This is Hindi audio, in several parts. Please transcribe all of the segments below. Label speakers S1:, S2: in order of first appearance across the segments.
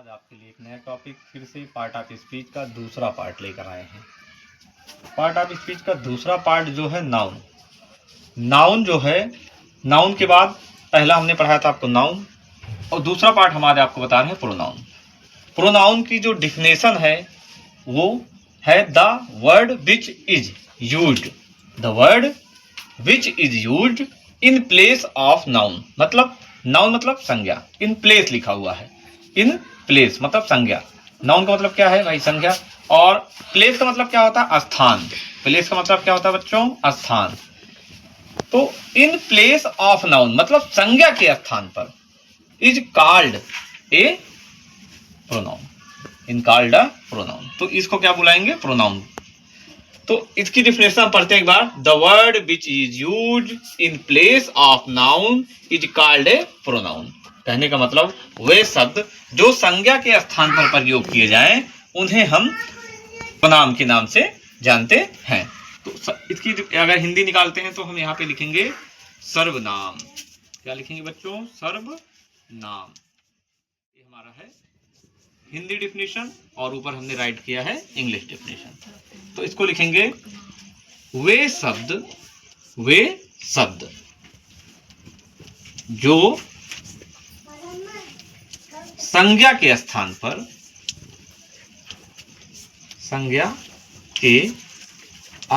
S1: आज आपके लिए एक नया टॉपिक फिर से पार्ट ऑफ स्पीच का दूसरा पार्ट लेकर आए हैं। पार्ट ऑफ स्पीच का दूसरा पार्ट जो है नाउन। नाउन जो है, नाउन के बाद पहला हमने पढ़ाया था आपको नाउन, और दूसरा पार्ट हमारे आपको बता रहे हैं प्रोनाउन। प्रोनाउन की जो डिफिनेशन है वो है the word which is used, the word which is used in place of noun. मतलब नाउन मतलब संज्ञा, इन प्लेस लिखा हुआ है, इन प्लेस मतलब संज्ञा। नाउन का मतलब क्या है भाई? संज्ञा। और प्लेस का मतलब क्या होता है? स्थान। प्लेस का मतलब क्या होता है बच्चों? स्थान। तो इन प्लेस ऑफ नाउन मतलब संज्ञा के स्थान पर is called a pronoun, in called a pronoun. तो इसको क्या बुलाएंगे? प्रोनाउन। तो इसकी डिफिनेशन पढ़ते हैं एक बार। The word which is used in place of noun is called a pronoun. कहने का मतलब वे शब्द जो संज्ञा के स्थान पर प्रयोग किए जाएं उन्हें हम प्रोनाउन के नाम से जानते हैं। तो इसकी अगर हिंदी निकालते हैं तो हम यहाँ पे लिखेंगे सर्वनाम। क्या लिखेंगे बच्चों? सर्वनाम। ये हमारा है हिंदी डिफिनेशन, और ऊपर हमने राइट किया है इंग्लिश डिफिनेशन। तो इसको लिखेंगे वे शब्द जो संज्ञा के स्थान पर, संज्ञा के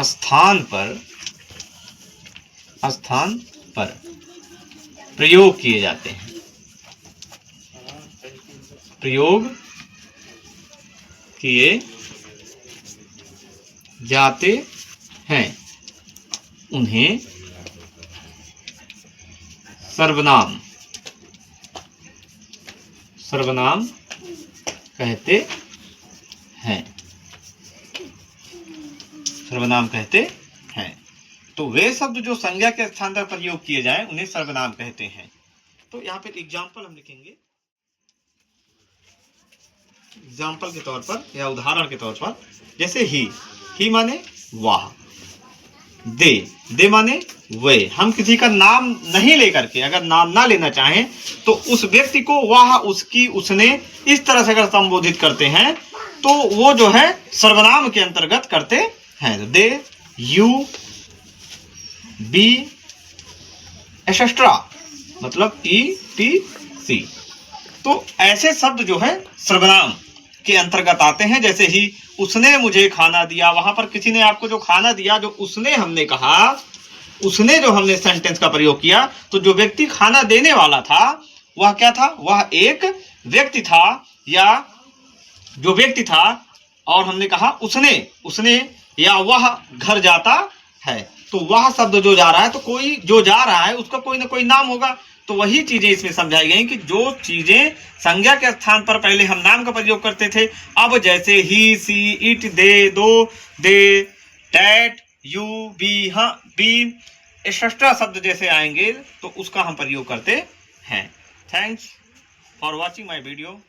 S1: स्थान पर प्रयोग किए जाते हैं, प्रयोग किए जाते हैं, उन्हें सर्वनाम कहते हैं, सर्वनाम कहते हैं। तो वे शब्द जो संज्ञा के स्थान पर प्रयोग किए जाएं उन्हें सर्वनाम कहते हैं। तो यहाँ पे एग्जाम्पल हम लिखेंगे। एग्जाम्पल के तौर पर या उदाहरण के तौर पर, जैसे ही माने वाह, दे माने वे। हम किसी का नाम नहीं लेकर के, अगर नाम ना लेना चाहें तो उस व्यक्ति को वह, उसकी, उसने इस तरह से अगर संबोधित करते हैं तो वो जो है सर्वनाम के अंतर्गत करते हैं। दे, यू, बी, एक्सेट्रा मतलब ETC। तो ऐसे शब्द जो है सर्वनाम के अंतर्गत आते हैं। जैसे ही उसने मुझे खाना दिया, वहां पर किसी ने आपको जो खाना दिया, जो उसने हमने कहा, उसने जो हमने सेंटेंस का प्रयोग किया, तो जो व्यक्ति खाना देने वाला था वह क्या था? वह एक व्यक्ति था, या जो व्यक्ति था और हमने कहा उसने या वह घर जाता है। तो वह शब्द जो जा रहा है, तो कोई जो जा रहा है उसका कोई ना कोई नाम होगा। तो वही चीजें इसमें समझाई गई कि जो चीजें संज्ञा के स्थान पर पहले हम नाम का प्रयोग करते थे, अब जैसे ही, सी, इट, दे, दो, दे, डैट, यू, बी, एक्सेट्रा शब्द जैसे आएंगे तो उसका हम प्रयोग करते हैं। Thanks for watching my video.